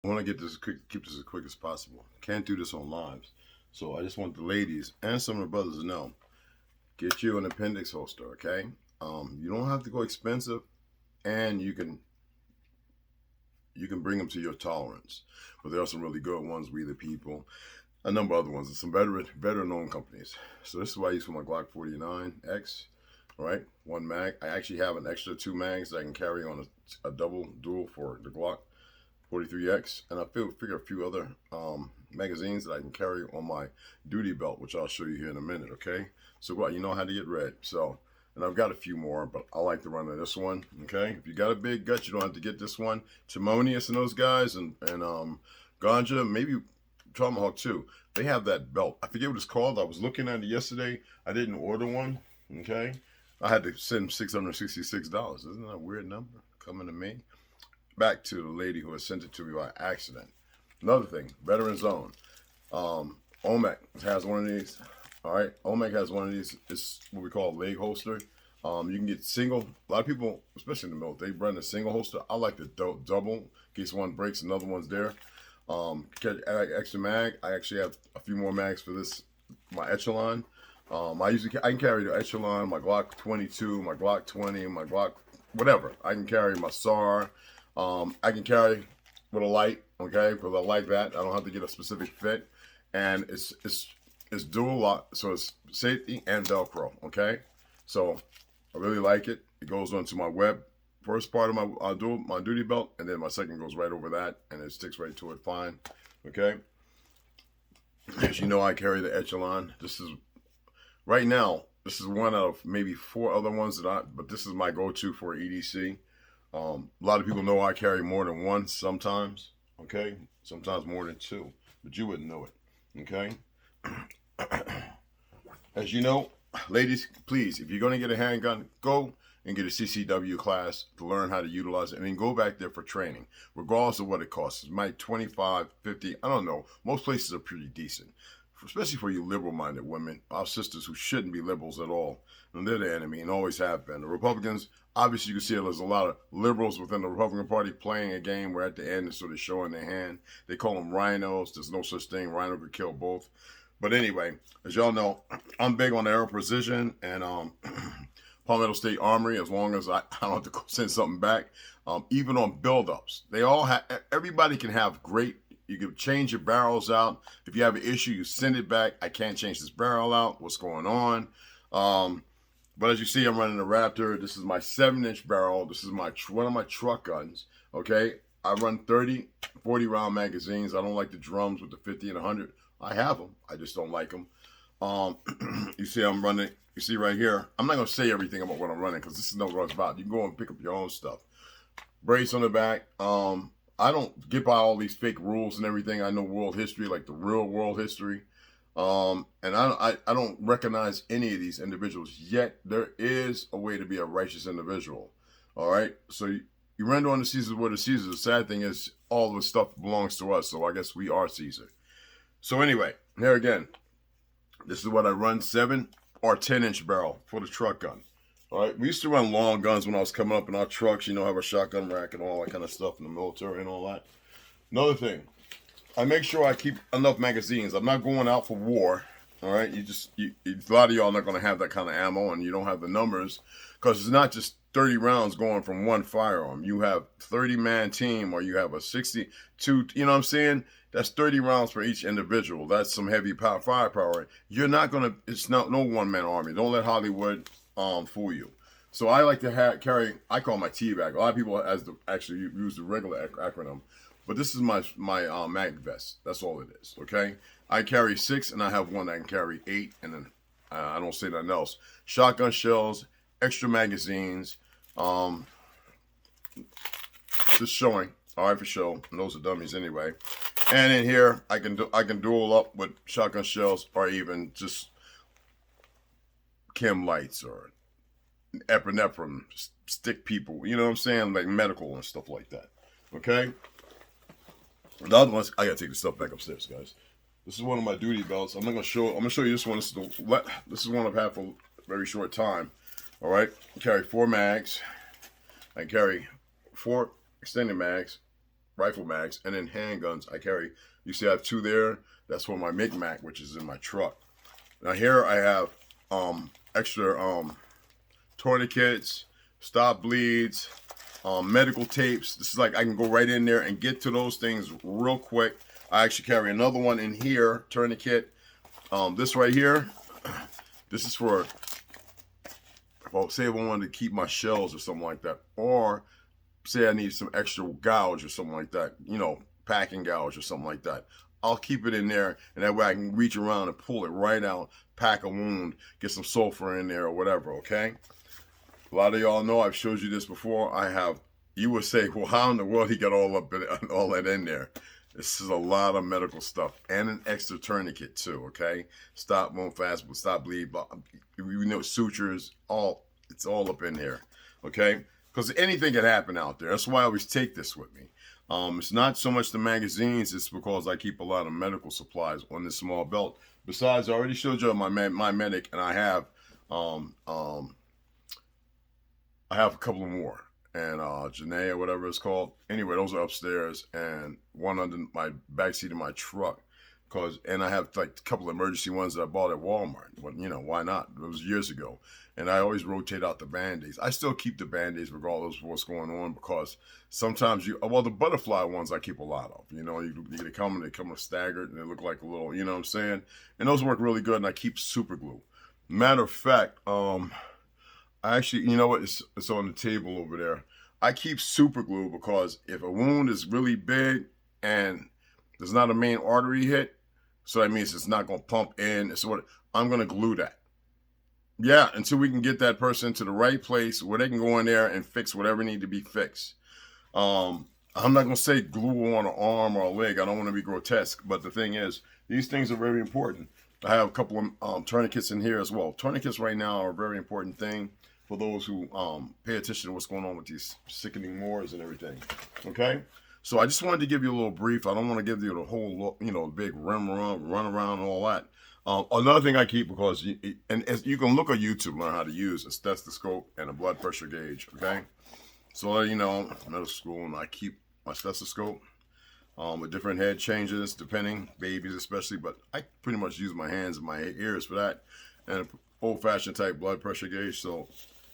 I want to get this quick, keep this as quick as possible. Can't do this on lives. So I just want the ladies and some of the brothers to know, get you an appendix holster, okay? You don't have to go expensive, and you can bring them to your tolerance. But there are some really good ones, We the People, a number of other ones, and some better known companies. So this is what I use for my Glock 49X. All right, one mag. I actually have an extra 2 mags that I can carry on a double dual for the Glock 43X, and I figure a few other magazines that I can carry on my duty belt, which I'll show you here in a minute. Okay, so what, you know how to get red. So, and I've got a few more, but I like to run this one. Okay, if you got a big gut, you don't have to get this one. Timonius and those guys, and Ganja, maybe Tomahawk too. They have that belt. I forget what it's called. I was looking at it yesterday. I didn't order one. Okay, I had to send $666. Isn't that a weird number coming to me? Back to the lady who had sent it to me by accident. Another thing, Veteran Zone. OMEC has one of these. All right, OMEC has one of these. It's what we call a leg holster. You can get single. A lot of people, especially in the military, they run a single holster. I like the double in case one breaks, another one's there. Extra mag. I actually have a few more mags for this. My Echelon. I can carry the Echelon, my Glock 22, my Glock 20, my Glock whatever. I can carry my SAR. I can carry with a light, okay, because I like that. I don't have to get a specific fit, and it's dual lock, so it's safety and Velcro, okay. So I really like it. It goes onto my first part of my duty belt, and then my second goes right over that, and it sticks right to it fine, okay. As you know, I carry the Echelon. This is right now. This is one out of maybe 4 other ones but this is my go-to for EDC. A lot of people know I carry more than one sometimes, okay? Sometimes more than 2, but you wouldn't know it, okay? As you know, ladies, please, if you're going to get a handgun, go and get a CCW class to learn how to utilize it, and then go back there for training, regardless of what it costs. It might 25, 50, I don't know. Most places are pretty decent, especially for you liberal-minded women, our sisters who shouldn't be liberals at all. And they're the enemy and always have been. The Republicans, obviously you can see there's a lot of liberals within the Republican Party playing a game where at the end they're sort of showing their hand. They call them rhinos. There's no such thing. Rhino could kill both. But anyway, as y'all know, I'm big on aero precision and Palmetto State Armory, as long as I don't have to send something back. Even on buildups, everybody can have great. You can change your barrels out. If you have an issue, you send it back. I can't change this barrel out. What's going on? But as you see, I'm running a Raptor. This is my 7-inch barrel. This is one of my truck guns. Okay, I run 30, 40 round magazines. I don't like the drums with the 50 and 100. I have them. I just don't like them. You see, I'm running. You see right here. I'm not gonna say everything about what I'm running because this is not what it's about. You can go and pick up your own stuff. Brace on the back. I don't get by all these fake rules and everything. I know world history, like the real world history. And I don't recognize any of these individuals, yet there is a way to be a righteous individual. All right. So you render on the Caesars what is Caesar. The sad thing is all the stuff belongs to us. So I guess we are Caesar. So anyway, here again, this is what I run, 7 or 10-inch barrel for the truck gun. All right, we used to run long guns when I was coming up in our trucks, have a shotgun rack and all that kind of stuff in the military and all that. Another thing, I make sure I keep enough magazines. I'm not going out for war, all right? A lot of y'all are not going to have that kind of ammo, and you don't have the numbers, because it's not just 30 rounds going from one firearm. You have 30-man team, or you have a 62, you know what I'm saying? That's 30 rounds for each individual. That's some heavy firepower. You're not going to, it's not no one-man army. Don't let Hollywood fool you. So I like to carry, I call my T-bag. A lot of people actually use the regular acronym, but this is my mag vest. That's all it is, okay? I carry 6, and I have one that can carry 8, and then I don't say nothing else. Shotgun shells, extra magazines, just showing, all right, for show. And those are dummies anyway. And in here, I can dual up with shotgun shells, or even just chem lights or epinephrine stick people, you know what I'm saying, like medical and stuff like that. Okay. The other ones, I gotta take the stuff back upstairs, guys. This is one of my duty belts. I'm gonna show you this one. This is one I've had for a very short time. All right, I carry 4 mags. I carry 4 extended mags, rifle mags, and then handguns I carry. You see I have 2 there. That's for my Mic-Mac, which is in my truck. Now here I have extra tourniquets, stop bleeds, medical tapes. This is like I can go right in there and get to those things real quick. I actually carry another one in here, tourniquet. This right here, this is for, well, say if I wanted to keep my shells or something like that, or say I need some extra gouge or something like that, you know, packing gouge or something like that. I'll keep it in there, and that way I can reach around and pull it right out, pack a wound, get some sulfur in there or whatever, okay? A lot of y'all know I've showed you this before. I have, you would say, well, how in the world he got all that in there? This is a lot of medical stuff and an extra tourniquet too, okay? Stop, won't fast, stop bleed, you know, sutures, it's all up in here, okay? Because anything can happen out there. That's why I always take this with me. It's not so much the magazines, it's because I keep a lot of medical supplies on this small belt. Besides, I already showed you my medic, and I have a couple more. And Janae or whatever it's called. Anyway, those are upstairs, and one under my backseat of my truck. And I have like a couple of emergency ones that I bought at Walmart. But you know, why not? It was years ago. And I always rotate out the Band-Aids. I still keep the Band-Aids regardless of what's going on, because sometimes well, the butterfly ones I keep a lot of. You know, they come staggered, and they look like a little, you know what I'm saying? And those work really good, and I keep super glue. Matter of fact, I actually, you know what? It's on the table over there. I keep super glue because if a wound is really big and there's not a main artery hit, so that means it's not going to pump in. So I'm going to glue that. Yeah, until we can get that person to the right place where they can go in there and fix whatever need to be fixed. I'm not going to say glue on an arm or a leg. I don't want to be grotesque. But the thing is, these things are very important. I have a couple of tourniquets in here as well. Tourniquets right now are a very important thing for those who pay attention to what's going on with these sickening wars and everything. Okay? So I just wanted to give you a little brief. I don't want to give you the whole, you know, big run around and all that. Another thing I keep, because you can look on YouTube, learn how to use a stethoscope and a blood pressure gauge, okay? So, you know, middle school, and I keep my stethoscope with different head changes, depending, babies especially, but I pretty much use my hands and my ears for that, and an old-fashioned type blood pressure gauge. So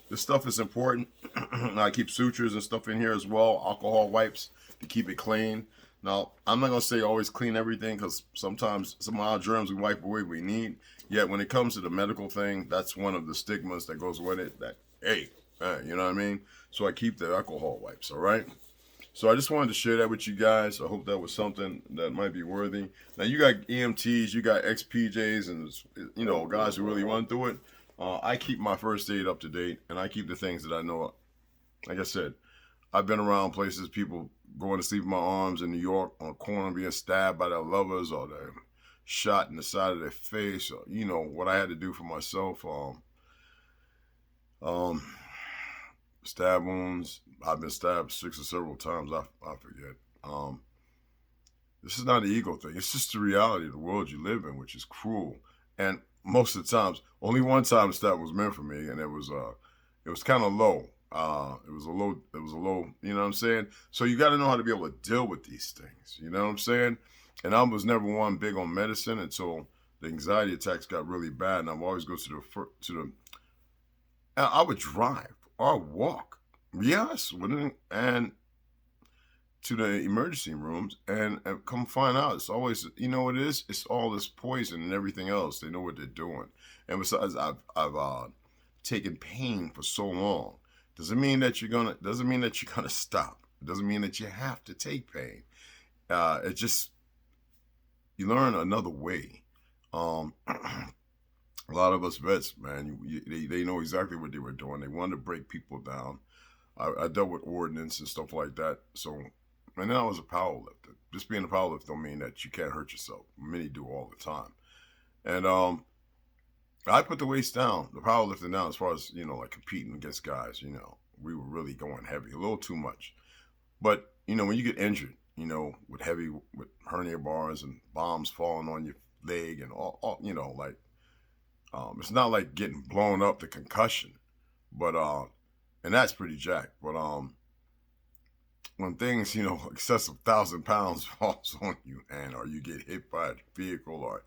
this stuff is important. I keep sutures and stuff in here as well, alcohol wipes to keep it clean. Now, I'm not going to say always clean everything, because sometimes some of our germs we wipe away we need. Yet when it comes to the medical thing, that's one of the stigmas that goes with it, that, hey, you know what I mean? So I keep the alcohol wipes, all right? So I just wanted to share that with you guys. I hope that was something that might be worthy. Now, you got EMTs, you got XPJs, and, you know, guys who really run through it. I keep my first aid up to date, and I keep the things that I know. Like I said, I've been around places, people going to sleep in my arms in New York on a corner, being stabbed by their lovers, or they're shot in the side of their face, or, you know, what I had to do for myself. Stab wounds. I've been stabbed 6 or several times. I forget. This is not an ego thing. It's just the reality of the world you live in, which is cruel. And most of the times, only one time the stab was meant for me, and it was kind of low. It was a low, you know what I'm saying? So you got to know how to be able to deal with these things, you know what I'm saying? And I was never one big on medicine until the anxiety attacks got really bad, and I would always go I would drive or walk, yes, and to the emergency rooms, and come find out, it's always, you know what it is? It's all this poison and everything else. They know what they're doing. And besides, I've taken pain for so long. Doesn't mean that you're gonna stop. It doesn't mean that you have to take pain. It just, you learn another way. A lot of us vets, man, they know exactly what they were doing. They wanted to break people down. I dealt with ordnance and stuff like that. So, and then I was a powerlifter. Just being a powerlifter don't mean that you can't hurt yourself. Many do all the time. And I put the weights down, the powerlifting down, as far as, you know, like competing against guys, you know, we were really going heavy, a little too much. But, you know, when you get injured, you know, with hernia bars and bombs falling on your leg and all you know, like, it's not like getting blown up, the concussion, but, and that's pretty jacked. But, when things, excessive 1,000 pounds falls on you, and or you get hit by a vehicle or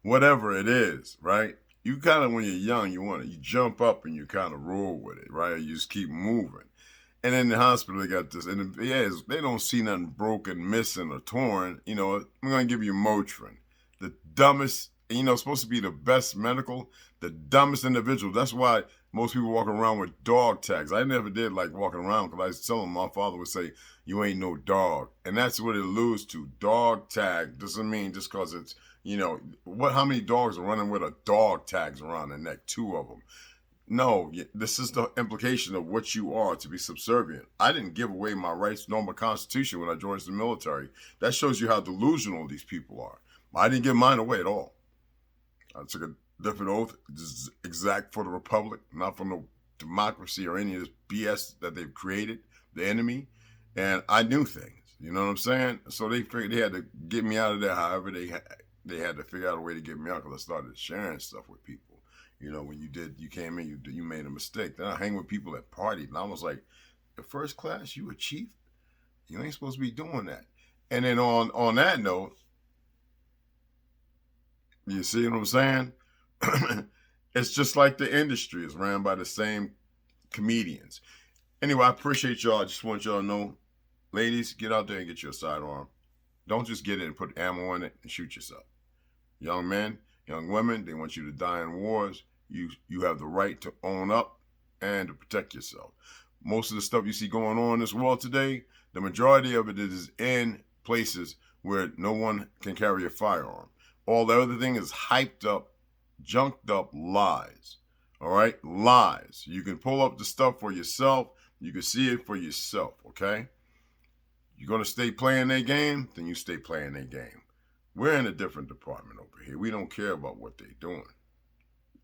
whatever it is, right? You kind of, when you're young, you jump up and you kind of roll with it, right? You just keep moving. And in the hospital, they got this, and they don't see nothing broken, missing, or torn. I'm gonna give you Motrin, the dumbest. Supposed to be the best medical, the dumbest individual. That's why most people walk around with dog tags. I never did like walking around because I was telling my father would say, "You ain't no dog," and that's what it alludes to. Dog tag doesn't mean just because it's how many dogs are running with a dog tags around their neck? 2 of them. No, this is the implication of what you are, to be subservient. I didn't give away my rights nor my constitution when I joined the military. That shows you how delusional these people are. I didn't give mine away at all. I took a different oath, just exact for the republic, not for no democracy or any of this BS that they've created, the enemy. And I knew things, you know what I'm saying? So they figured they had to get me out of there. However, they had to figure out a way to get me out, because I started sharing stuff with people. When you came in, you made a mistake. Then I hang with people at parties, and I was like, the first class, you a chief? You ain't supposed to be doing that. And then on that note, you see what I'm saying? It's just like the industry is ran by the same comedians. Anyway, I appreciate y'all. I just want y'all to know, ladies, get out there and get your sidearm. Don't just get it and put ammo in it and shoot yourself. Young men, young women, they want you to die in wars. You have the right to own up and to protect yourself. Most of the stuff you see going on in this world today, the majority of it is in places where no one can carry a firearm. All the other thing is hyped up, junked up lies. All right? Lies. You can pull up the stuff for yourself. You can see it for yourself, okay? You're going to stay playing their game? Then you stay playing their game. We're in a different department over here. We don't care about what they're doing.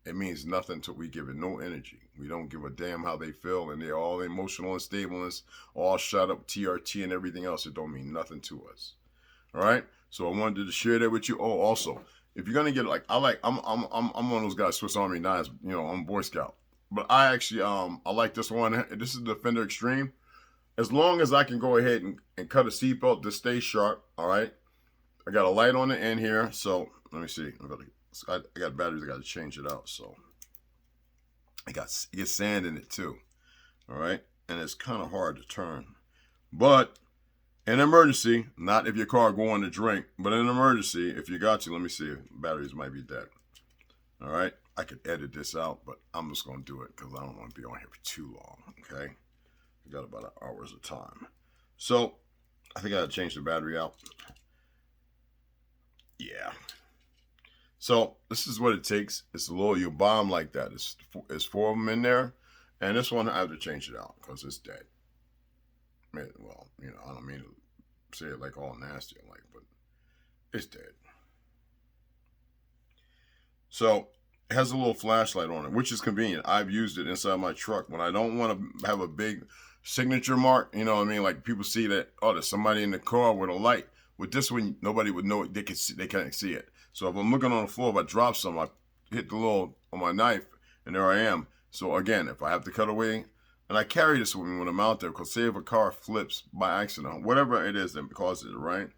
It means nothing till we give it no energy. We don't give a damn how they feel, and they're all emotional unstableness, all shot up TRT and everything else. It don't mean nothing to us. All right? So I wanted to share that with you. Oh, also, if you're gonna get I'm one of those guys, Swiss Army knives. I'm a Boy Scout, but I actually I like this one. This is the Defender Extreme. As long as I can go ahead and cut a seatbelt to stay sharp. All right. I got a light on the end here, so let me see. I got batteries. I got to change it out. So it gets sand in it too. All right, and it's kind of hard to turn, but in an emergency, not if your car going to drink, but in an emergency, if you got to, let me see. Batteries might be dead. All right, I could edit this out, but I'm just gonna do it because I don't want to be on here for too long. Okay, we got about an hour's of time, so I think I gotta change the battery out. Yeah. So this is what it takes. It's a little, you bomb like that. It's 4 of them in there. And this one, I have to change it out because it's dead. Well, I don't mean to say it like all nasty, but it's dead. So it has a little flashlight on it, which is convenient. I've used it inside my truck when I don't want to have a big signature mark. You know what I mean? Like people see that, oh, there's somebody in the car with a light. With this one, nobody would know it. They can't see it. So if I'm looking on the floor, if I drop some, I hit the little on my knife, and there I am. So again, if I have to cut away, and I carry this with me when I'm out there, because say if a car flips by accident, whatever it is that causes it, right?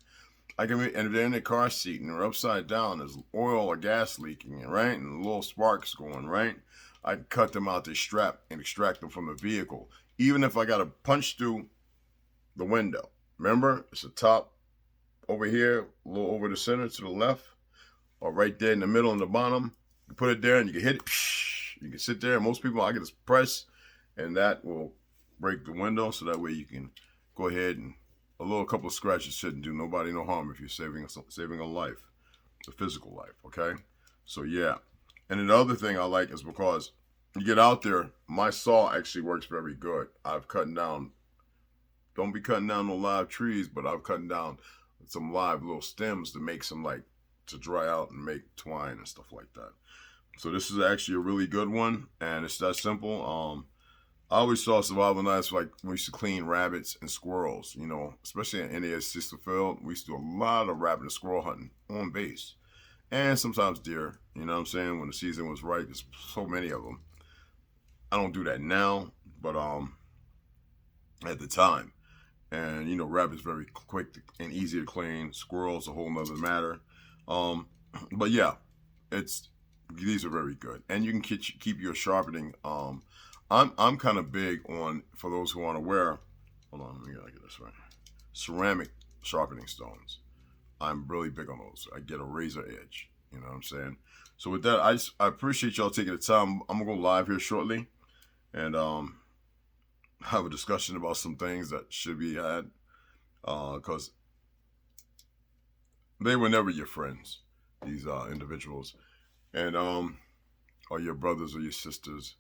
And if they're in the car seat and they're upside down, there's oil or gas leaking, right? And little sparks going, right? I can cut them out the strap and extract them from the vehicle. Even if I got to punch through the window. Remember, it's the top over here, a little over the center to the left, or right there in the middle and the bottom. You put it there and you can hit it. You can sit there. Most people, I can just press, and that will break the window. So that way you can go ahead and a couple of scratches shouldn't do nobody no harm if you're saving a life, a physical life. Okay, so yeah. And then the other thing I like is because you get out there, my saw actually works very good. I've cut down. Don't be cutting down no live trees, but I've cut down some live little stems to make some to dry out and make twine and stuff like that. So this is actually a really good one, and it's that simple. I always saw survival knives like we used to clean rabbits and squirrels, especially in Indiana sister field. We used to do a lot of rabbit and squirrel hunting on base, and sometimes deer. You know what I'm saying? When the season was right, there's so many of them. I don't do that now, but at the time. And you know, rabbit's very quick and easy to clean. Squirrel's a whole nother matter. But yeah, these are very good, and you can keep your sharpening. I'm kind of big on, for those who aren't aware. Hold on, let me get this right. Ceramic sharpening stones. I'm really big on those. I get a razor edge. You know what I'm saying? So with that, I appreciate y'all taking the time. I'm gonna go live here shortly, and have a discussion about some things that should be had, because they were never your friends, these individuals, and or your brothers or your sisters,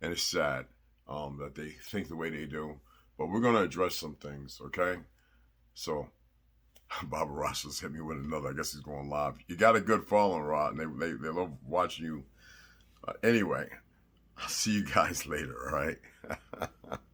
and it's sad that they think the way they do. But we're gonna address some things, okay? So Baba Ross just hit me with another. I guess he's going live. You got a good following, Rod, and they love watching you. Anyway, I'll see you guys later, all right?